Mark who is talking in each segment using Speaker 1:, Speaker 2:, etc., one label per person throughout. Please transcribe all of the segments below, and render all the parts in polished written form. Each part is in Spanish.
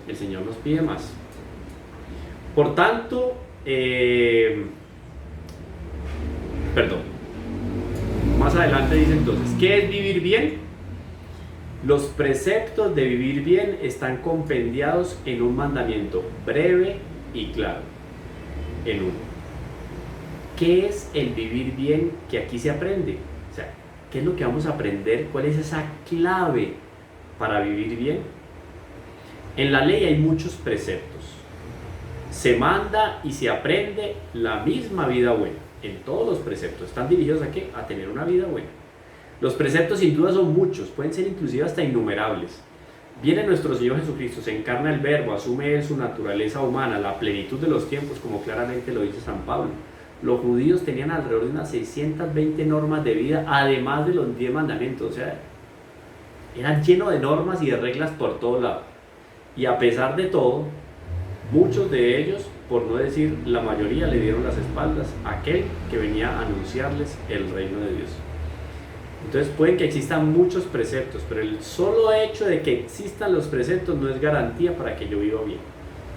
Speaker 1: El Señor nos pide más. Por tanto, perdón, más adelante dice entonces, ¿qué es vivir bien? Los preceptos de vivir bien están compendiados en un mandamiento breve y claro, en uno. ¿Qué es el vivir bien que aquí se aprende? O sea, ¿qué es lo que vamos a aprender? ¿Cuál es esa clave para vivir bien? En la ley hay muchos preceptos. Se manda y se aprende la misma vida buena. En todos los preceptos están dirigidos a ¿qué? A tener una vida buena. Los preceptos sin duda son muchos, pueden ser inclusive hasta innumerables. Viene nuestro Señor Jesucristo, se encarna el Verbo, asume Él su naturaleza humana, la plenitud de los tiempos, como claramente lo dice San Pablo. Los judíos tenían alrededor de unas 620 normas de vida, además de los 10 mandamientos. O sea, eran llenos de normas y de reglas por todo lado. Y a pesar de todo, muchos de ellos, por no decir la mayoría, le dieron las espaldas a aquel que venía a anunciarles el reino de Dios. Entonces pueden que existan muchos preceptos, pero el solo hecho de que existan los preceptos no es garantía para que yo viva bien.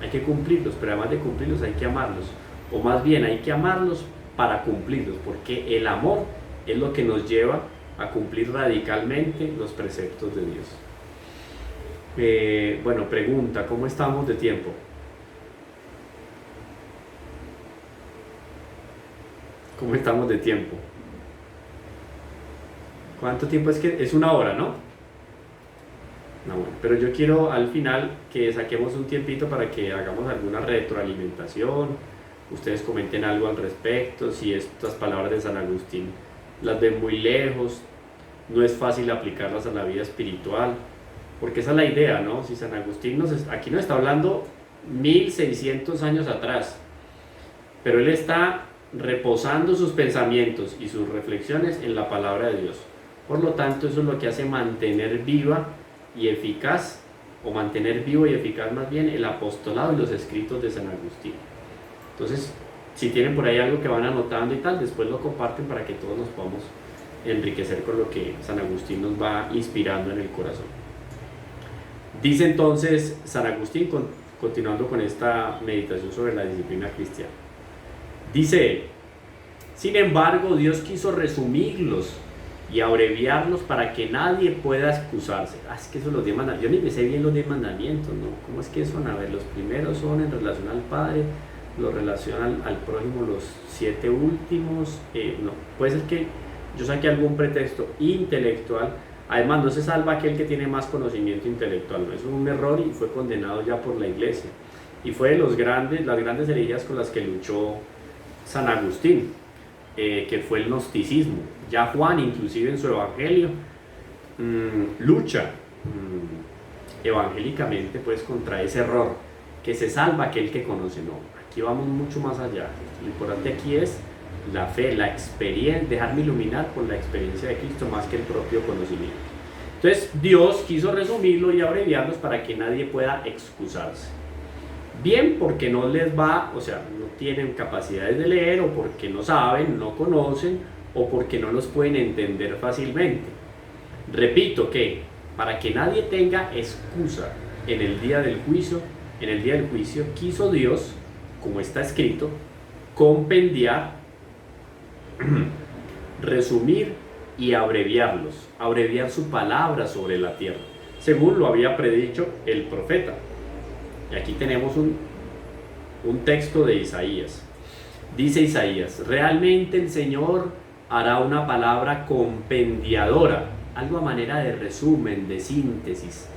Speaker 1: Hay que cumplirlos, pero además de cumplirlos hay que amarlos. O más bien hay que amarlos para cumplirlos, porque el amor es lo que nos lleva a cumplir radicalmente los preceptos de Dios. Bueno, pregunta, ¿cómo estamos de tiempo? ¿Cómo estamos de tiempo? ¿Cuánto tiempo es que? Es una hora, ¿no? No, bueno, pero yo quiero al final que saquemos un tiempito para que hagamos alguna retroalimentación, ustedes comenten algo al respecto, si estas palabras de San Agustín las ven muy lejos, no es fácil aplicarlas a la vida espiritual, porque esa es la idea, ¿no? Si San Agustín aquí nos está hablando 1600 años atrás, pero él está reposando sus pensamientos y sus reflexiones en la palabra de Dios. Por lo tanto, eso es lo que hace mantener viva y eficaz, o mantener vivo y eficaz más bien, el apostolado y los escritos de San Agustín. Entonces, si tienen por ahí algo que van anotando y tal, después lo comparten para que todos nos podamos enriquecer con lo que San Agustín nos va inspirando en el corazón. Dice entonces San Agustín, continuando con esta meditación sobre la disciplina cristiana. Dice él, sin embargo, Dios quiso resumirlos y abreviarlos para que nadie pueda excusarse. Es que eso los 10 mandamientos, yo ni me sé bien los 10 mandamientos, ¿no? ¿Cómo es que son? A ver, los primeros son en relación al Padre, los relacionan al prójimo, los 7 últimos, no, puede ser que yo saque algún pretexto intelectual. Además, no se salva aquel que tiene más conocimiento intelectual, ¿no? Eso es un error y fue condenado ya por la Iglesia. Y fue de las grandes herejías con las que luchó San Agustín, que fue el gnosticismo. Ya Juan, inclusive en su evangelio, lucha evangélicamente pues contra ese error, que se salva aquel que conoce. No, aquí vamos mucho más allá. Lo importante aquí es la fe, la experiencia, dejarme iluminar por la experiencia de Cristo más que el propio conocimiento. Entonces Dios quiso resumirlo y abreviarlos para que nadie pueda excusarse. Bien porque no les va, o sea, no tienen capacidades de leer, o porque no saben, no conocen, o porque no los pueden entender fácilmente. Repito que para que nadie tenga excusa en el día del juicio, quiso Dios, como está escrito, compendiar, resumir y abreviarlos, abreviar su palabra sobre la tierra, según lo había predicho el profeta. Y aquí tenemos un texto de Isaías. Dice Isaías, realmente el Señor hará una palabra compendiadora, algo a manera de resumen, de síntesis,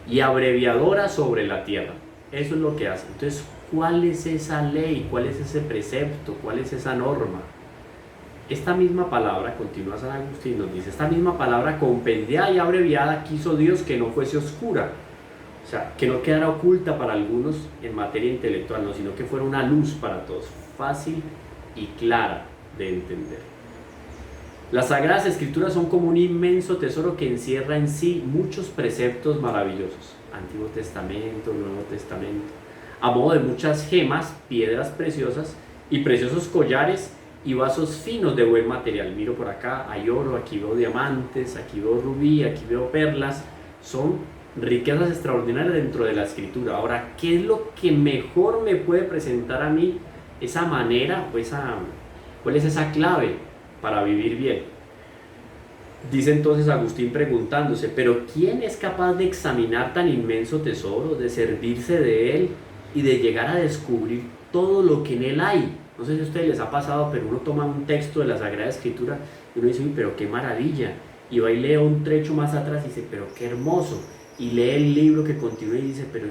Speaker 1: y abreviadora sobre la tierra. Eso es lo que hace. Entonces, ¿cuál es esa ley? ¿Cuál es ese precepto? ¿Cuál es esa norma? Esta misma palabra, continúa San Agustín, nos dice, esta misma palabra compendiada y abreviada quiso Dios que no fuese oscura. O sea, que no quedara oculta para algunos en materia intelectual, no, sino que fuera una luz para todos, fácil y clara de entender. Las Sagradas Escrituras son como un inmenso tesoro que encierra en sí muchos preceptos maravillosos. Antiguo Testamento, Nuevo Testamento, a modo de muchas gemas, piedras preciosas y preciosos collares y vasos finos de buen material. Miro por acá, hay oro, aquí veo diamantes, aquí veo rubí, aquí veo perlas. Son riquezas extraordinarias dentro de la escritura. Ahora, ¿qué es lo que mejor me puede presentar a mí esa manera o cuál es esa clave para vivir bien? Dice entonces Agustín preguntándose, pero ¿quién es capaz de examinar tan inmenso tesoro, de servirse de él y de llegar a descubrir todo lo que en él hay? No sé si a ustedes les ha pasado, pero uno toma un texto de la Sagrada Escritura y uno dice, uy, pero qué maravilla, y va y lee un trecho más atrás y dice, pero qué hermoso, y lee el libro que continúa y dice, pero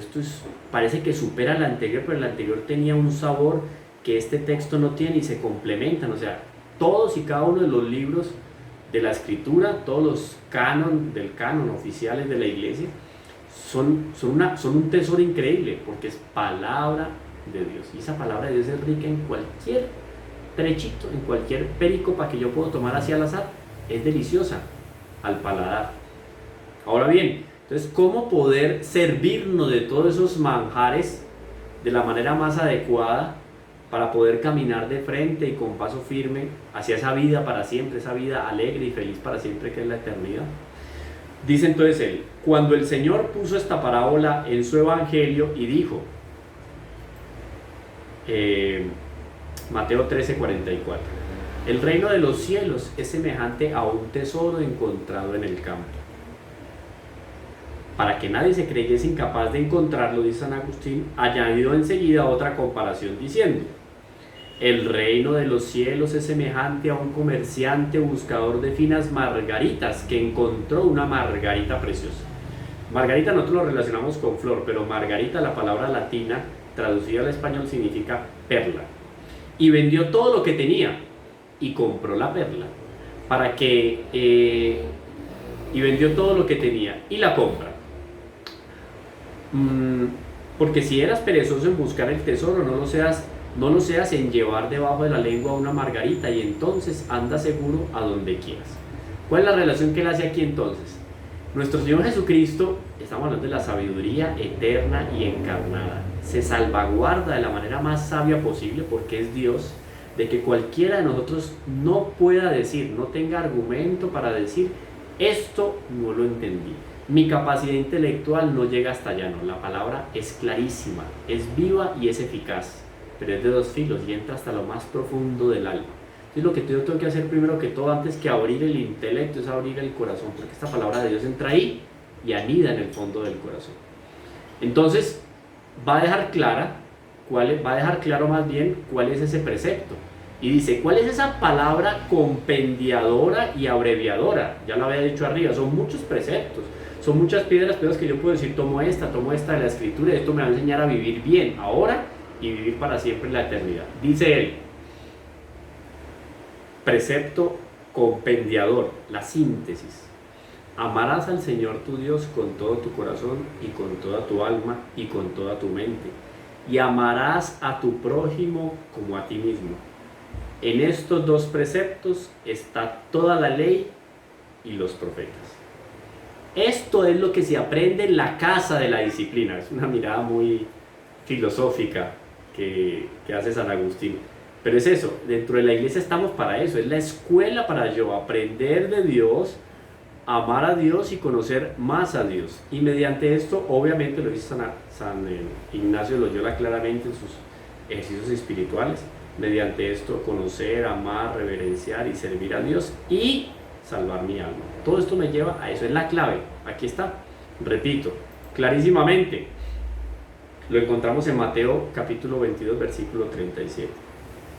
Speaker 1: parece que supera el anterior, pero el anterior tenía un sabor que este texto no tiene y se complementan. O sea, todos y cada uno de los libros de la Escritura, todos los del canon oficiales de la Iglesia, son un tesoro increíble, porque es palabra de Dios, y esa palabra de Dios es rica en cualquier trechito, en cualquier pericopa que yo puedo tomar así al azar, es deliciosa al paladar. Ahora bien, entonces, ¿cómo poder servirnos de todos esos manjares de la manera más adecuada para poder caminar de frente y con paso firme hacia esa vida para siempre, esa vida alegre y feliz para siempre que es la eternidad? Dice entonces él, cuando el Señor puso esta parábola en su evangelio y dijo, Mateo 13:44, el reino de los cielos es semejante a un tesoro encontrado en el campo. Para que nadie se creyese incapaz de encontrarlo, dice San Agustín, añadió enseguida otra comparación diciendo, el reino de los cielos es semejante a un comerciante buscador de finas margaritas que encontró una margarita preciosa. Margarita nosotros lo relacionamos con flor, pero margarita, la palabra latina traducida al español, significa perla. Y vendió todo lo que tenía y compró la perla y vendió todo lo que tenía y la compra. Porque si eras perezoso en buscar el tesoro, no lo seas en llevar debajo de la lengua una margarita, y entonces anda seguro a donde quieras. ¿Cuál es la relación que él hace aquí entonces? Nuestro Señor Jesucristo, estamos hablando de la sabiduría eterna y encarnada, se salvaguarda de la manera más sabia posible, porque es Dios, de que cualquiera de nosotros no pueda decir, no tenga argumento para decir, esto no lo entendí, mi capacidad intelectual no llega hasta allá. No, la palabra es clarísima, es viva y es eficaz, pero es de dos filos y entra hasta lo más profundo del alma. Entonces lo que yo tengo que hacer primero que todo, antes que abrir el intelecto, es abrir el corazón, porque esta palabra de Dios entra ahí y anida en el fondo del corazón. Entonces va a dejar claro más bien cuál es ese precepto, y dice, ¿cuál es esa palabra compendiadora y abreviadora? Ya lo había dicho arriba, son muchos preceptos, son muchas piedras que yo puedo decir, tomo esta de la Escritura, y esto me va a enseñar a vivir bien ahora y vivir para siempre en la eternidad. Dice él, precepto compendiador, la síntesis: amarás al Señor tu Dios con todo tu corazón y con toda tu alma y con toda tu mente, y amarás a tu prójimo como a ti mismo. En estos dos preceptos está toda la ley y los profetas. Esto es lo que se aprende en la casa de la disciplina. Es una mirada muy filosófica que hace San Agustín. Pero es eso, dentro de la iglesia estamos para eso, es la escuela para yo aprender de Dios, amar a Dios y conocer más a Dios. Y mediante esto, obviamente, lo dice San Ignacio de Loyola claramente en sus ejercicios espirituales, mediante esto conocer, amar, reverenciar y servir a Dios y salvar mi alma. Todo esto me lleva a eso, es la clave. Aquí está, repito, clarísimamente. Lo encontramos en Mateo capítulo 22, versículo 37.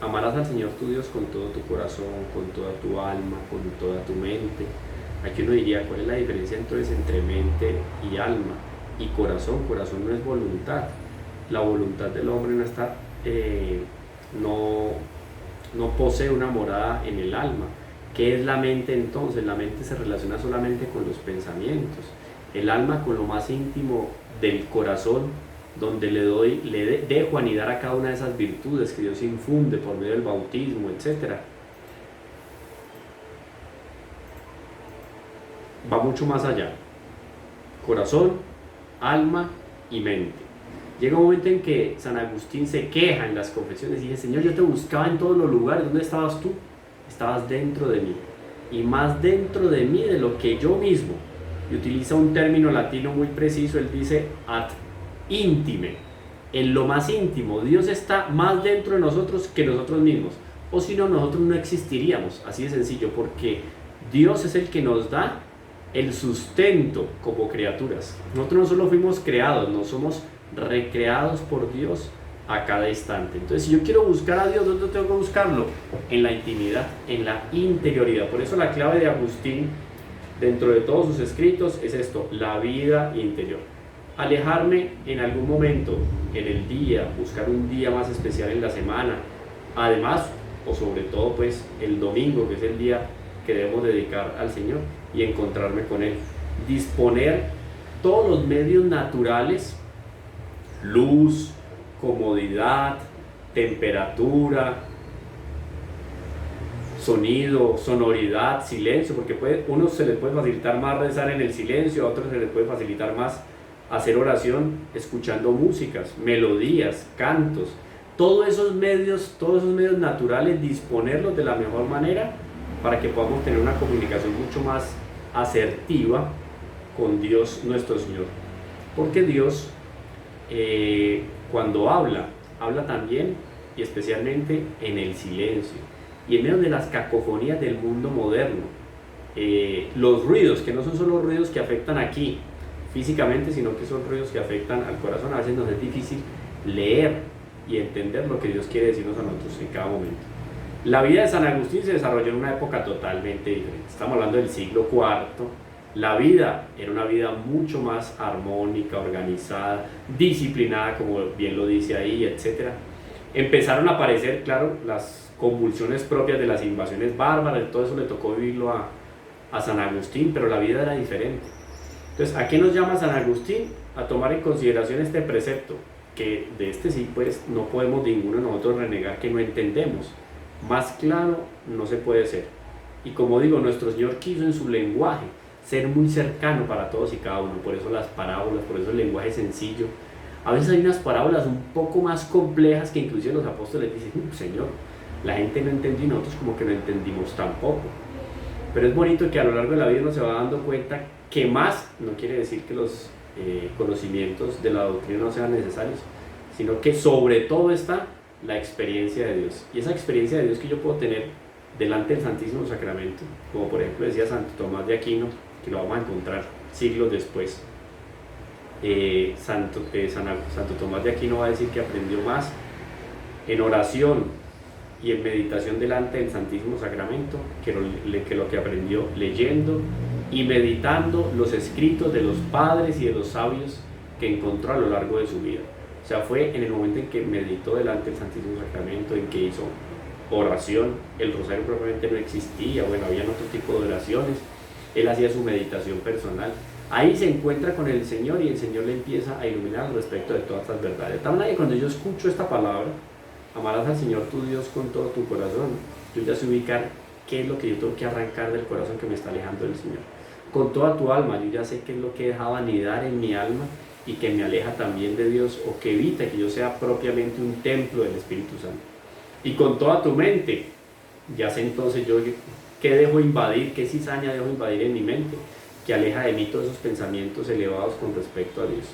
Speaker 1: Amarás al Señor tu Dios con todo tu corazón, con toda tu alma, con toda tu mente. Aquí uno diría, ¿cuál es la diferencia entonces entre mente y alma? Y corazón. Corazón no es voluntad. La voluntad del hombre no está, no posee una morada en el alma. ¿Qué es la mente entonces? La mente se relaciona solamente con los pensamientos. El alma con lo más íntimo del corazón, donde le dejo anidar a cada una de esas virtudes que Dios infunde por medio del bautismo, etc. Va mucho más allá. Corazón, alma y mente. Llega un momento en que San Agustín se queja en las confesiones y dice, Señor, yo te buscaba en todos los lugares. ¿Dónde estabas tú? Estabas dentro de mí, y más dentro de mí de lo que yo mismo y utiliza un término latino muy preciso. Él dice ad intime, en lo más íntimo. Dios está más dentro de nosotros que nosotros mismos, o si no, nosotros no existiríamos, así de sencillo, porque Dios es el que nos da el sustento como criaturas. Nosotros no solo fuimos creados, no somos recreados por Dios a cada instante. Entonces, si yo quiero buscar a Dios, ¿dónde tengo que buscarlo? En la intimidad, en la interioridad. Por eso la clave de Agustín, dentro de todos sus escritos, es esto: la vida interior. Alejarme en algún momento en el día, buscar un día más especial en la semana, además o sobre todo pues el domingo, que es el día que debemos dedicar al Señor, y encontrarme con Él. Disponer todos los medios naturales, luz, comodidad, temperatura, sonido, sonoridad, silencio, porque uno se le puede facilitar más rezar en el silencio, a otros se le puede facilitar más hacer oración escuchando músicas, melodías, cantos, todos esos medios naturales, disponerlos de la mejor manera para que podamos tener una comunicación mucho más asertiva con Dios nuestro Señor. Porque Dios, cuando habla también y especialmente en el silencio y en medio de las cacofonías del mundo moderno. Los ruidos, que no son solo ruidos que afectan aquí físicamente, sino que son ruidos que afectan al corazón. A veces nos es difícil leer y entender lo que Dios quiere decirnos a nosotros en cada momento. La vida de San Agustín se desarrolló en una época totalmente diferente. Estamos hablando del siglo IV. La vida era una vida mucho más armónica, organizada, disciplinada, como bien lo dice ahí, etc. Empezaron a aparecer, claro, las convulsiones propias de las invasiones bárbaras. Todo eso le tocó vivirlo a San Agustín, pero la vida era diferente. Entonces, ¿a qué nos llama San Agustín? A tomar en consideración este precepto, que de este sí, pues, no podemos ninguno de nosotros renegar, que no entendemos. Más claro no se puede ser. Y como digo, nuestro Señor quiso en su lenguaje ser muy cercano para todos y cada uno. Por eso las parábolas, por eso el lenguaje sencillo. A veces hay unas parábolas un poco más complejas que inclusive los apóstoles dicen: Señor, la gente no entendió y nosotros como que no entendimos tampoco. Pero es bonito que a lo largo de la vida uno se va dando cuenta que más no quiere decir que los conocimientos de la doctrina no sean necesarios, sino que sobre todo está la experiencia de Dios. Y esa experiencia de Dios que yo puedo tener delante del Santísimo Sacramento, como por ejemplo decía Santo Tomás de Aquino, que lo vamos a encontrar siglos después. Santo Tomás de Aquino va a decir que aprendió más en oración y en meditación delante del Santísimo Sacramento que lo que aprendió leyendo y meditando los escritos de los padres y de los sabios que encontró a lo largo de su vida. O sea, fue en el momento en que meditó delante del Santísimo Sacramento, en que hizo oración. El rosario propiamente no existía, bueno, habían otro tipo de oraciones. Él hacía su meditación personal. Ahí se encuentra con el Señor y el Señor le empieza a iluminar al respecto de todas estas verdades. De tal manera que cuando yo escucho esta palabra, amarás al Señor tu Dios con todo tu corazón, yo ya sé ubicar qué es lo que yo tengo que arrancar del corazón que me está alejando del Señor. Con toda tu alma, yo ya sé qué es lo que he dejado anidar en mi alma y que me aleja también de Dios, o que evita que yo sea propiamente un templo del Espíritu Santo. Y con toda tu mente, ya sé entonces yo qué dejo invadir, qué cizaña dejo invadir en mi mente, que aleja de mí todos esos pensamientos elevados con respecto a Dios.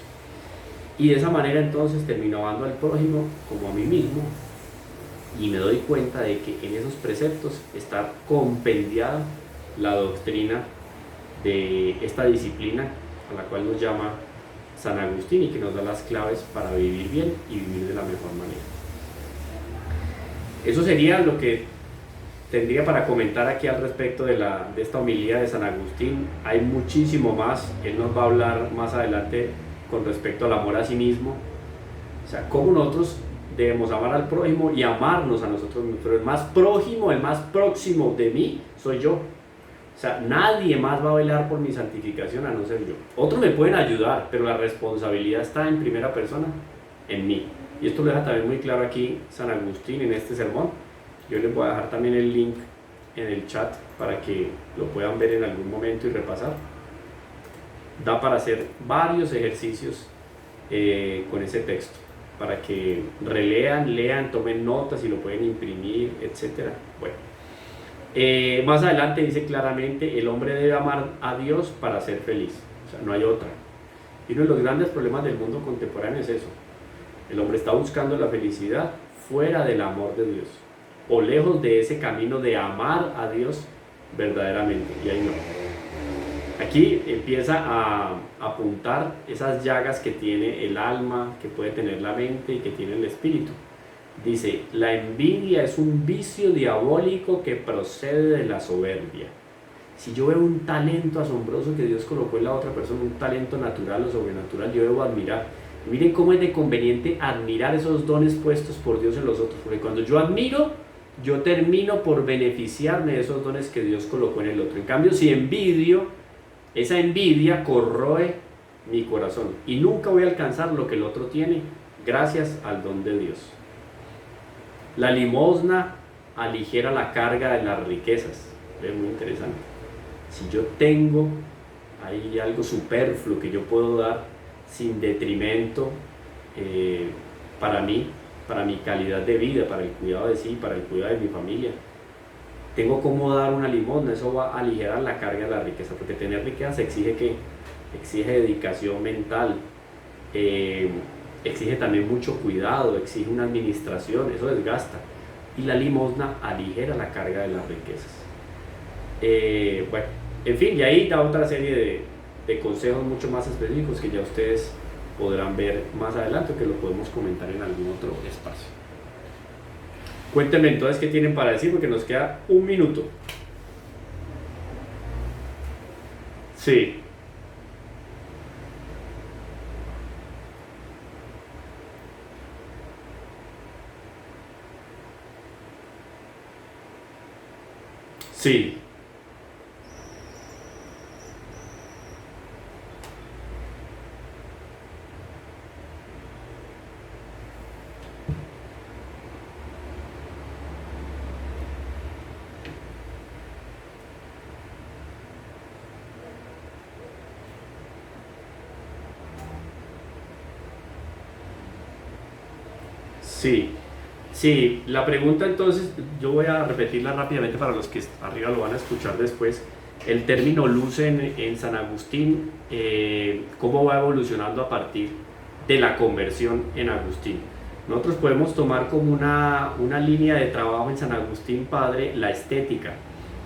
Speaker 1: Y de esa manera entonces termino amando al prójimo como a mí mismo, y me doy cuenta de que en esos preceptos está compendiada la doctrina de esta disciplina a la cual nos llama San Agustín y que nos da las claves para vivir bien y vivir de la mejor manera. Eso sería lo que tendría para comentar aquí al respecto de esta homilía de San Agustín. Hay muchísimo más. Él nos va a hablar más adelante con respecto al amor a sí mismo, o sea, cómo nosotros debemos amar al prójimo y amarnos a nosotros mismos. Pero el más prójimo, el más próximo de mí soy yo. O sea, nadie más va a velar por mi santificación a no ser yo. Otros me pueden ayudar, pero la responsabilidad está en primera persona, en mí. Y esto lo deja también muy claro aquí San Agustín en este sermón. Yo les voy a dejar también el link en el chat para que lo puedan ver en algún momento y repasar. Da para hacer varios ejercicios con ese texto, para que relean, lean, tomen notas y lo pueden imprimir, etc. Bueno, Más adelante dice claramente, el hombre debe amar a Dios para ser feliz, o sea, no hay otra. Y uno de los grandes problemas del mundo contemporáneo es eso. El hombre está buscando la felicidad fuera del amor de Dios, o lejos de ese camino de amar a Dios verdaderamente, y ahí no. Aquí empieza a apuntar esas llagas que tiene el alma, que puede tener la mente y que tiene el espíritu. Dice, la envidia es un vicio diabólico que procede de la soberbia. Si yo veo un talento asombroso que Dios colocó en la otra persona, un talento natural o sobrenatural, yo debo admirar. Y miren cómo es de conveniente admirar esos dones puestos por Dios en los otros, porque cuando yo admiro, yo termino por beneficiarme de esos dones que Dios colocó en el otro. En cambio, si envidio, esa envidia corroe mi corazón y nunca voy a alcanzar lo que el otro tiene gracias al don de Dios. La limosna aligera la carga de las riquezas. Es muy interesante. Si yo tengo ahí algo superfluo que yo puedo dar sin detrimento para mí, para mi calidad de vida, para el cuidado de sí, para el cuidado de mi familia, tengo como dar una limosna, eso va a aligerar la carga de la riqueza, porque tener riqueza exige dedicación mental, exige también mucho cuidado, exige una administración, eso desgasta, y la limosna aligera la carga de las riquezas. Bueno, en fin, y ahí da otra serie de consejos mucho más específicos que ya ustedes podrán ver más adelante, que lo podemos comentar en algún otro espacio. Cuéntenme entonces qué tienen para decir, porque nos queda un minuto. Sí. Sí. Sí, sí, la pregunta entonces, yo voy a repetirla rápidamente para los que arriba lo van a escuchar después. El término luz en San Agustín, ¿cómo va evolucionando a partir de la conversión en Agustín? Nosotros podemos tomar como una línea de trabajo en San Agustín Padre la estética,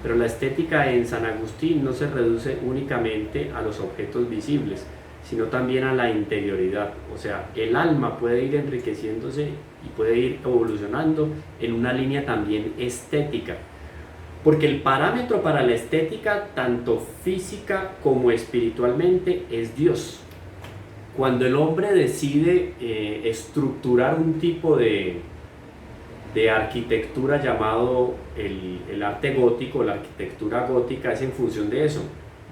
Speaker 1: pero la estética en San Agustín no se reduce únicamente a los objetos visibles, sino también a la interioridad. O sea, el alma puede ir enriqueciéndose y puede ir evolucionando en una línea también estética. Porque el parámetro para la estética, tanto física como espiritualmente, es Dios. Cuando el hombre decide estructurar un tipo de arquitectura llamado el arte gótico, la arquitectura gótica, es en función de eso,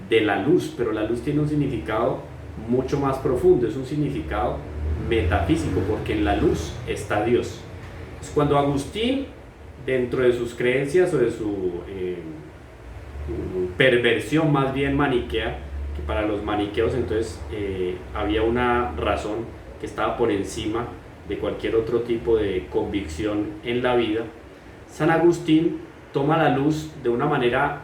Speaker 1: de la luz, pero la luz tiene un significado mucho más profundo, es un significado metafísico, porque en la luz está Dios. Es cuando Agustín, dentro de sus creencias o de su perversión más bien maniquea, que para los maniqueos entonces había una razón que estaba por encima de cualquier otro tipo de convicción en la vida, San Agustín toma la luz de una manera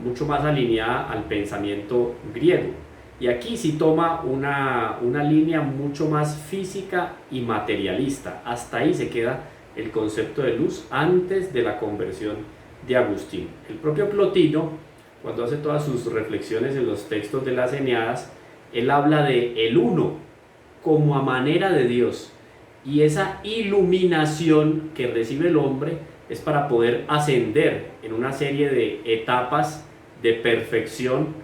Speaker 1: mucho más alineada al pensamiento griego. Y aquí sí toma una línea mucho más física y materialista. Hasta ahí se queda el concepto de luz antes de la conversión de Agustín. El propio Plotino, cuando hace todas sus reflexiones en los textos de las Eneadas, él habla de el uno como a manera de Dios. Y esa iluminación que recibe el hombre es para poder ascender en una serie de etapas de perfección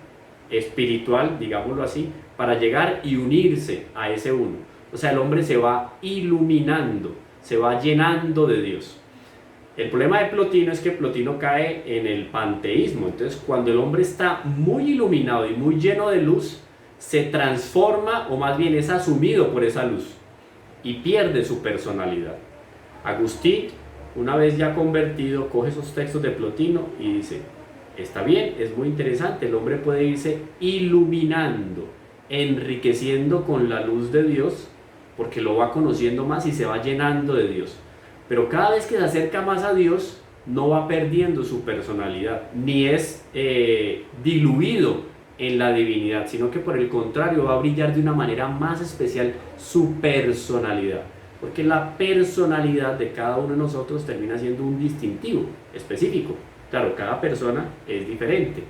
Speaker 1: espiritual, digámoslo así, para llegar y unirse a ese uno. O sea, el hombre se va iluminando, se va llenando de Dios. El problema de Plotino es que Plotino cae en el panteísmo. Entonces, cuando el hombre está muy iluminado y muy lleno de luz, se transforma, o más bien es asumido por esa luz y pierde su personalidad. Agustín, una vez ya convertido, coge esos textos de Plotino y dice: está bien, es muy interesante, el hombre puede irse iluminando, enriqueciendo con la luz de Dios, porque lo va conociendo más y se va llenando de Dios. Pero cada vez que se acerca más a Dios, no va perdiendo su personalidad, ni es diluido en la divinidad, sino que por el contrario va a brillar de una manera más especial su personalidad, porque la personalidad de cada uno de nosotros termina siendo un distintivo específico. Claro, cada persona es diferente,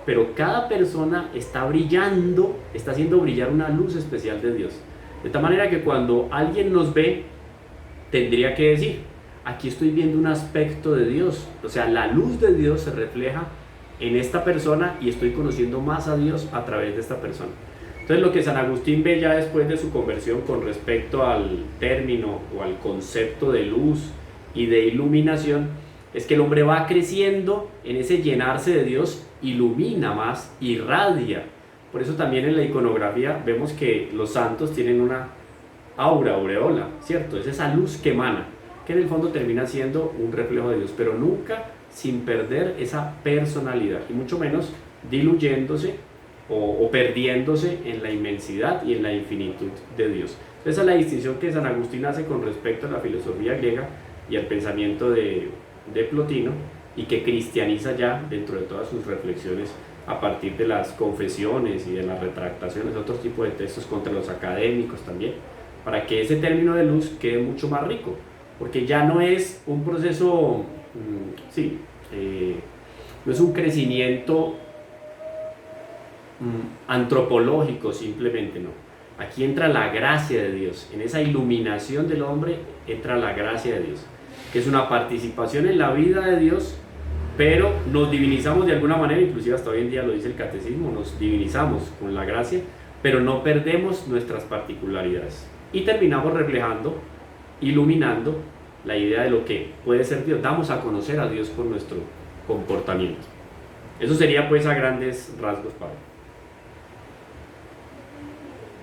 Speaker 1: pero cada persona está brillando, está haciendo brillar una luz especial de Dios. De tal manera que cuando alguien nos ve, tendría que decir: aquí estoy viendo un aspecto de Dios, o sea, la luz de Dios se refleja en esta persona y estoy conociendo más a Dios a través de esta persona. Entonces, lo que San Agustín ve ya después de su conversión con respecto al término o al concepto de luz y de iluminación es que el hombre va creciendo en ese llenarse de Dios, ilumina más, irradia. Por eso también en la iconografía vemos que los santos tienen una aura, aureola, ¿cierto? Es esa luz que emana, que en el fondo termina siendo un reflejo de Dios, pero nunca sin perder esa personalidad, y mucho menos diluyéndose o perdiéndose en la inmensidad y en la infinitud de Dios. Esa es la distinción que San Agustín hace con respecto a la filosofía griega y al pensamiento de Plotino, y que cristianiza ya dentro de todas sus reflexiones a partir de las confesiones y de las retractaciones, otro tipo de textos contra los académicos también, para que ese término de luz quede mucho más rico, porque ya no es un proceso, no es un crecimiento antropológico simplemente, no. Aquí entra la gracia de Dios, en esa iluminación del hombre entra la gracia de Dios, que es una participación en la vida de Dios, pero nos divinizamos de alguna manera, inclusive hasta hoy en día lo dice el catecismo, nos divinizamos con la gracia, pero no perdemos nuestras particularidades y terminamos reflejando, iluminando la idea de lo que puede ser Dios. Damos a conocer a Dios por nuestro comportamiento. Eso sería pues a grandes rasgos, Padre.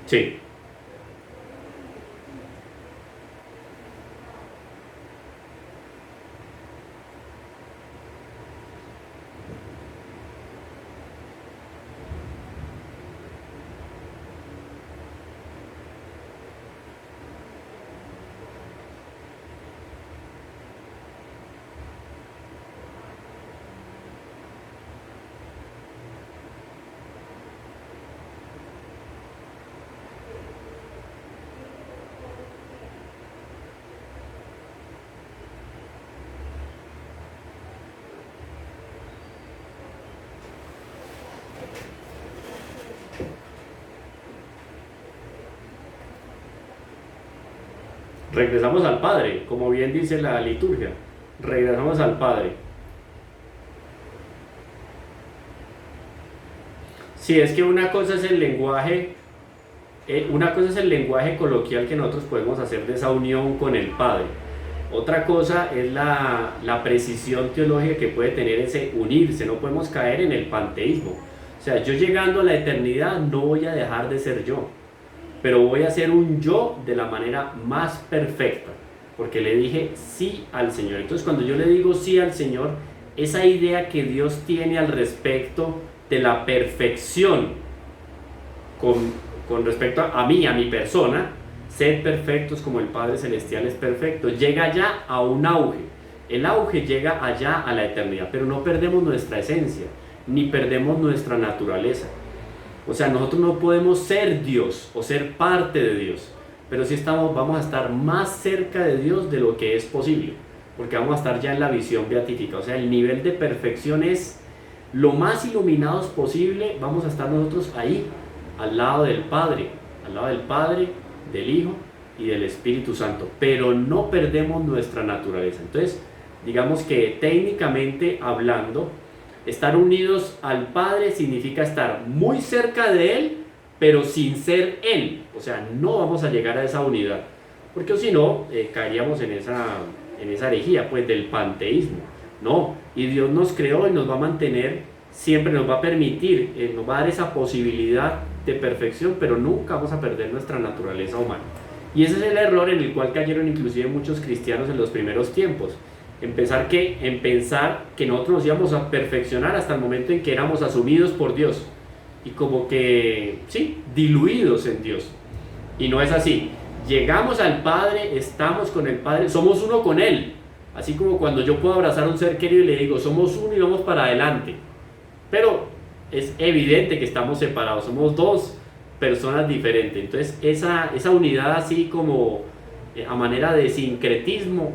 Speaker 1: Sí. Regresamos al Padre, como bien dice la liturgia, regresamos al Padre. Sí, es que una cosa es el lenguaje coloquial que nosotros podemos hacer de esa unión con el Padre. Otra cosa es la precisión teológica que puede tener ese unirse. No podemos caer en el panteísmo. O sea, yo llegando a la eternidad no voy a dejar de ser yo, pero voy a ser un yo de la manera más perfecta, porque le dije sí al Señor. Entonces, cuando yo le digo sí al Señor, esa idea que Dios tiene al respecto de la perfección con respecto a mí, a mi persona, sed perfectos como el Padre Celestial es perfecto, llega ya a un auge. El auge llega allá a la eternidad, pero no perdemos nuestra esencia, ni perdemos nuestra naturaleza. O sea, nosotros no podemos ser Dios o ser parte de Dios, pero sí vamos a estar más cerca de Dios de lo que es posible, porque vamos a estar ya en la visión beatífica. O sea, el nivel de perfección es lo más iluminados posible. Vamos a estar nosotros ahí, al lado del Padre, del Hijo y del Espíritu Santo, pero no perdemos nuestra naturaleza. Entonces, digamos que técnicamente hablando, estar unidos al Padre significa estar muy cerca de Él, pero sin ser Él. O sea, no vamos a llegar a esa unidad, porque si no, caeríamos en esa herejía pues del panteísmo. No, y Dios nos creó y nos va a mantener, siempre nos va a permitir, nos va a dar esa posibilidad de perfección, pero nunca vamos a perder nuestra naturaleza humana. Y ese es el error en el cual cayeron inclusive muchos cristianos en los primeros tiempos. En pensar que nosotros nos íbamos a perfeccionar hasta el momento en que éramos asumidos por Dios y como que, sí, diluidos en Dios. Y no es así. Llegamos al Padre, estamos con el Padre, somos uno con Él, Así como cuando yo puedo abrazar a un ser querido y le digo, somos uno y vamos para adelante. Pero es evidente que estamos separados, somos dos personas diferentes. Entonces esa unidad así como a manera de sincretismo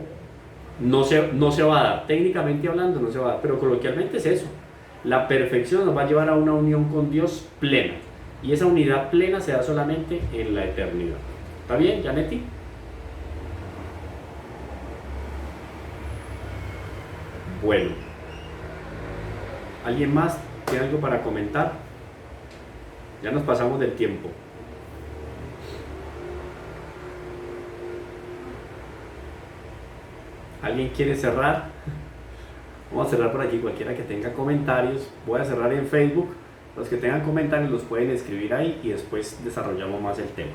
Speaker 1: no se va a dar. Técnicamente hablando no se va a dar, pero coloquialmente es eso. La perfección nos va a llevar a una unión con Dios plena. Y esa unidad plena se da solamente en la eternidad. ¿Está bien, Janetti? Bueno. ¿Alguien más tiene algo para comentar? Ya nos pasamos del tiempo. ¿Alguien quiere cerrar? Vamos a cerrar por aquí, cualquiera que tenga comentarios. Voy a cerrar en Facebook. Los que tengan comentarios los pueden escribir ahí y después desarrollamos más el tema.